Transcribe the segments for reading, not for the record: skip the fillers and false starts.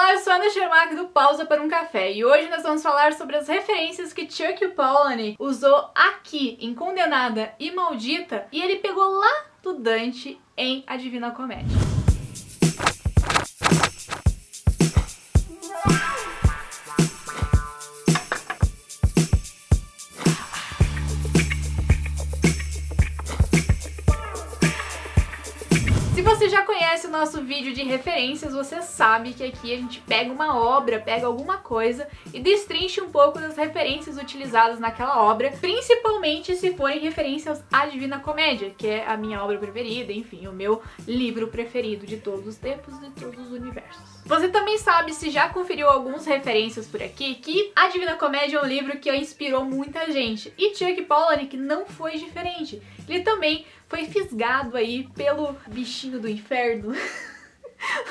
Olá, eu sou a Ana Schermack do Pausa para um Café e hoje nós vamos falar sobre as referências que Chuck Palahniuk usou aqui em Condenada e Maldita e ele pegou lá do Dante em A Divina Comédia. Se você já conhece o nosso vídeo de referências, você sabe que aqui a gente pega uma obra, pega alguma coisa e destrincha um pouco das referências utilizadas naquela obra, principalmente se forem referências à Divina Comédia, que é a minha obra preferida, enfim, o meu livro preferido de todos os tempos e de todos os universos. Você também sabe, se já conferiu algumas referências por aqui, que A Divina Comédia é um livro que inspirou muita gente, e Chuck Palahniuk não foi diferente. Ele também foi fisgado aí pelo bichinho do inferno.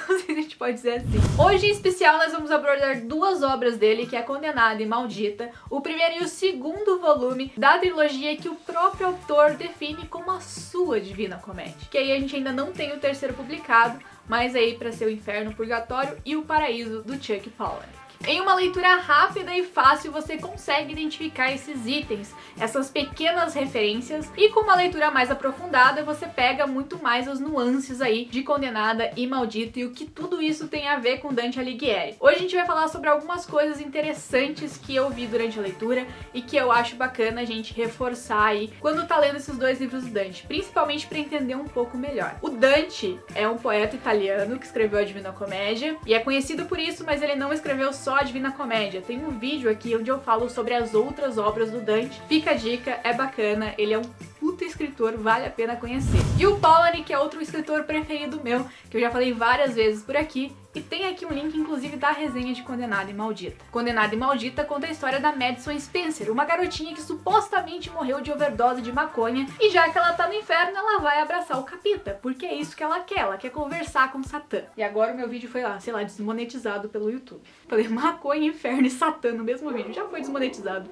Não sei se a gente pode dizer assim. Hoje, em especial, nós vamos abordar duas obras dele, que é Condenada e Maldita, o primeiro e o segundo volume da trilogia que o próprio autor define como a sua Divina Comédia. Que aí a gente ainda não tem o terceiro publicado, mas aí para ser o Inferno, o Purgatório e o Paraíso do Chuck Palahniuk. Em uma leitura rápida e fácil você consegue identificar esses itens, essas pequenas referências, e com uma leitura mais aprofundada você pega muito mais as nuances aí de Condenada e Maldita e o que tudo isso tem a ver com Dante Alighieri. Hoje a gente vai falar sobre algumas coisas interessantes que eu vi durante a leitura e que eu acho bacana a gente reforçar aí quando tá lendo esses dois livros do Dante, principalmente para entender um pouco melhor. O Dante é um poeta italiano que escreveu a Divina Comédia e é conhecido por isso, mas ele não escreveu só a Divina Comédia. Tem um vídeo aqui onde eu falo sobre as outras obras do Dante. Fica a dica, é bacana, ele é um puta escritor, vale a pena conhecer. E o Palahniuk é outro escritor preferido meu, que eu já falei várias vezes por aqui, e tem aqui um link, inclusive, da resenha de Condenada e Maldita. Condenada e Maldita conta a história da Madison Spencer, uma garotinha que supostamente morreu de overdose de maconha, e já que ela tá no inferno, ela vai abraçar o capita, porque é isso que ela quer conversar com Satã. E agora o meu vídeo foi lá, sei lá, desmonetizado pelo YouTube. Falei maconha, inferno e Satã no mesmo vídeo, já foi desmonetizado.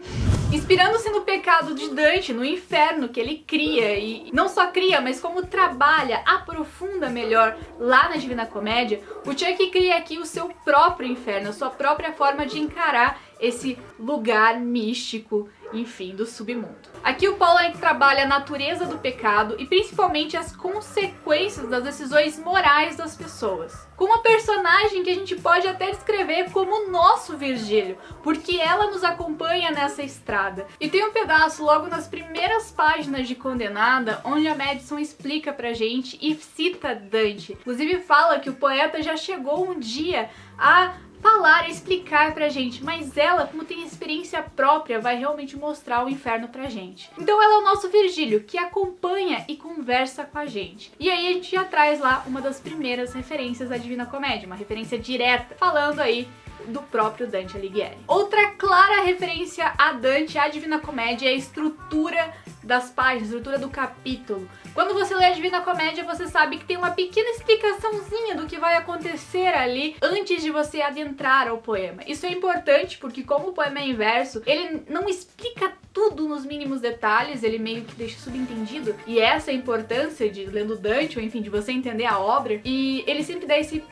Inspirando-se no pecado de Dante, no inferno que ele cria, e não só cria, mas como trabalha, aprofunda melhor lá na Divina Comédia, o Chuck cria aqui o seu próprio inferno, a sua própria forma de encarar esse lugar místico, enfim, do submundo. Aqui o Palahniuk trabalha a natureza do pecado e principalmente as consequências das decisões morais das pessoas. Com uma personagem que a gente pode até descrever como o nosso Virgílio, porque ela nos acompanha nessa estrada. E tem um pedaço logo nas primeiras páginas de Condenada, onde a Madison explica pra gente e cita Dante. Inclusive fala que o poeta já chegou um dia a falar, explicar pra gente, mas ela, como tem experiência própria, vai realmente mostrar o inferno pra gente. Então ela é o nosso Virgílio, que acompanha e conversa com a gente. E aí a gente já traz lá uma das primeiras referências da Divina Comédia, uma referência direta, falando aí do próprio Dante Alighieri. Outra clara referência a Dante, a Divina Comédia, é a estrutura das páginas, a estrutura do capítulo. Quando você lê a Divina Comédia, você sabe que tem uma pequena explicaçãozinha do que vai acontecer ali antes de você adentrar ao poema. Isso é importante porque, como o poema é em verso, ele não explica tudo nos mínimos detalhes, ele meio que deixa subentendido, e essa é a importância de lendo Dante, ou enfim, de você entender a obra, e ele sempre dá esse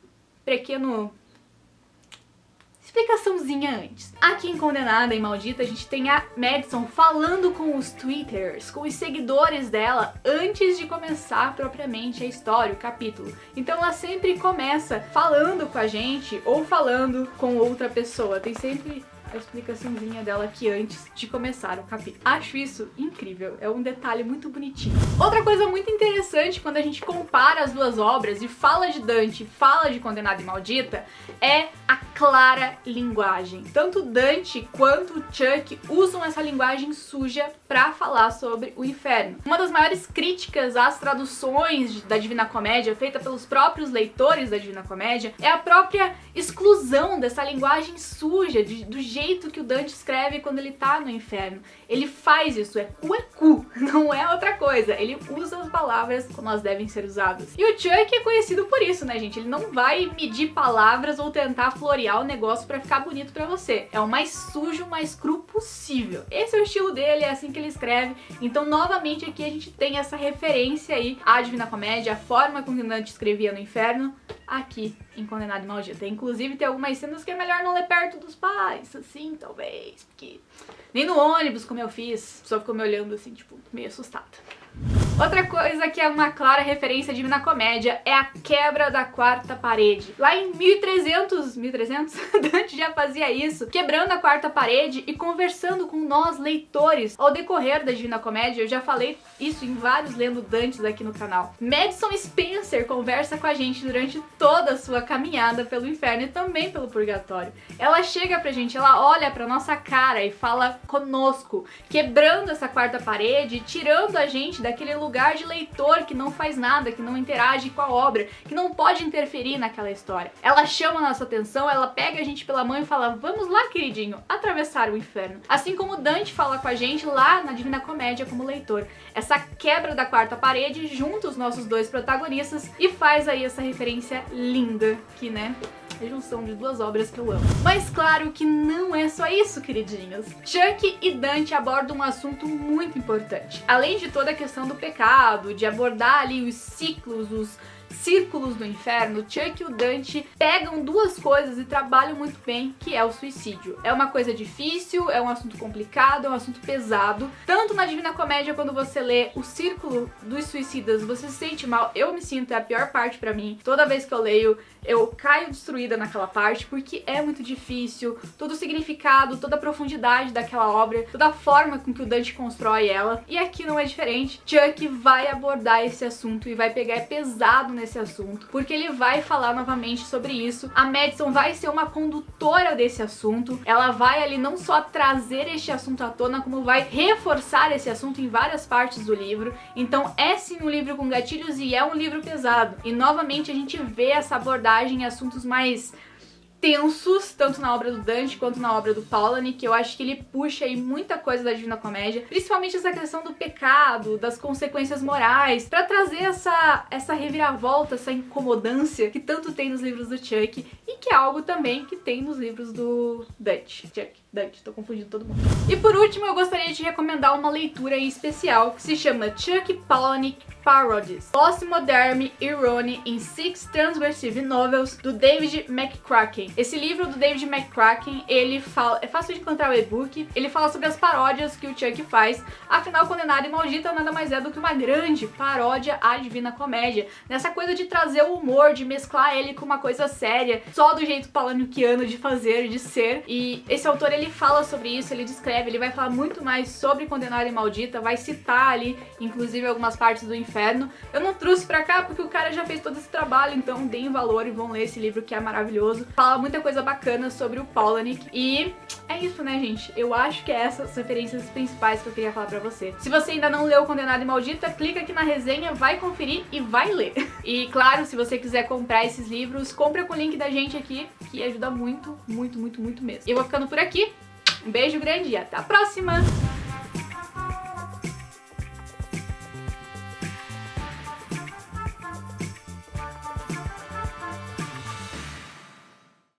pequeno explicaçãozinha antes. Aqui em Condenada e Maldita a gente tem a Madison falando com os twitters, com os seguidores dela, antes de começar propriamente a história, o capítulo. Então ela sempre começa falando com a gente ou falando com outra pessoa. Tem sempre a explicaçãozinha dela aqui antes de começar o capítulo. Acho isso incrível, é um detalhe muito bonitinho. Outra coisa muito interessante quando a gente compara as duas obras e fala de Dante e fala de Condenada e Maldita é a clara linguagem. Tanto Dante quanto Chuck usam essa linguagem suja pra falar sobre o inferno. Uma das maiores críticas às traduções da Divina Comédia feita pelos próprios leitores da Divina Comédia é a própria exclusão dessa linguagem suja, do jeito que o Dante escreve quando ele tá no inferno. Ele faz isso, é cu, não é outra coisa. Ele usa as palavras como elas devem ser usadas. E o Chuck é conhecido por isso, né, gente? Ele não vai medir palavras ou tentar florear o negócio pra ficar bonito pra você. É o mais sujo, mais cru possível. Esse é o estilo dele, é assim que ele escreve. Então, novamente, aqui a gente tem essa referência aí à Divina Comédia, a forma como o Dante escrevia no inferno, aqui em Condenado e Maldita. Inclusive tem algumas cenas que é melhor não ler perto dos pais, assim, talvez, porque nem no ônibus, como eu fiz, a pessoa ficou me olhando assim, tipo, meio assustada. Outra coisa que é uma clara referência à Divina Comédia é a quebra da quarta parede. Lá em 1300, Dante já fazia isso, quebrando a quarta parede e conversando com nós, leitores. Ao decorrer da Divina Comédia, eu já falei isso em vários Lendo Dantes aqui no canal. Madison Spencer conversa com a gente durante toda a sua caminhada pelo inferno e também pelo purgatório. Ela chega pra gente, ela olha pra nossa cara e fala conosco, quebrando essa quarta parede, tirando a gente daquele lugar de leitor que não faz nada, que não interage com a obra, que não pode interferir naquela história. Ela chama a nossa atenção, ela pega a gente pela mão e fala: vamos lá, queridinho, atravessar o inferno. Assim como Dante fala com a gente lá na Divina Comédia como leitor. Essa quebra da quarta parede junta os nossos dois protagonistas e faz aí essa referência linda, que, né, a junção de duas obras que eu amo. Mas claro que não é só isso, queridinhos. Chuck e Dante abordam um assunto muito importante. Além de toda a questão do pecado, de abordar ali os ciclos, os círculos do inferno, Chuck e o Dante pegam duas coisas e trabalham muito bem, que é o suicídio. É uma coisa difícil, é um assunto complicado, é um assunto pesado. Tanto na Divina Comédia, quando você lê o círculo dos suicidas, você se sente mal. Eu me sinto, é a pior parte pra mim. Toda vez que eu leio, eu caio destruída naquela parte, porque é muito difícil. Todo o significado, toda a profundidade daquela obra, toda a forma com que o Dante constrói ela. E aqui não é diferente. Chuck vai abordar esse assunto e vai pegar pesado nesse assunto, porque ele vai falar novamente sobre isso. A Madison vai ser uma condutora desse assunto. Ela vai ali não só trazer este assunto à tona, como vai reforçar esse assunto em várias partes do livro. Então é sim um livro com gatilhos e é um livro pesado. E novamente a gente vê essa abordagem em assuntos mais tensos, tanto na obra do Dante quanto na obra do Palahniuk, que eu acho que ele puxa aí muita coisa da Divina Comédia, principalmente essa questão do pecado, das consequências morais, pra trazer essa reviravolta, essa incomodância que tanto tem nos livros do Chuck e que é algo também que tem nos livros do Dante. Dante, tô confundindo todo mundo. E por último, eu gostaria de recomendar uma leitura em especial que se chama Chuck Palahniuk Parodies: Postmodern Irony in Six Transversive Novels, do David McCracken. Esse livro do David McCracken, ele fala, é fácil de encontrar o e-book, ele fala sobre as paródias que o Chuck faz. Afinal, Condenado e Maldita nada mais é do que uma grande paródia à Divina Comédia, nessa coisa de trazer o humor, de mesclar ele com uma coisa séria, só do jeito palahniukiano de fazer, de ser. E esse autor, ele fala sobre isso, ele descreve, ele vai falar muito mais sobre Condenado e Maldita, vai citar ali, inclusive, algumas partes do inferno. Eu não trouxe pra cá porque o cara já fez todo esse trabalho, então deem valor e vão ler esse livro que é maravilhoso. Fala muita coisa bacana sobre o Palahniuk e é isso, né, gente? Eu acho que é essas referências principais que eu queria falar pra você. Se você ainda não leu Condenado e Maldita, clica aqui na resenha, vai conferir e vai ler. E claro, se você quiser comprar esses livros, compra com o link da gente aqui, que ajuda muito, muito, muito, muito mesmo. Eu vou ficando por aqui. Um beijo grande e até a próxima!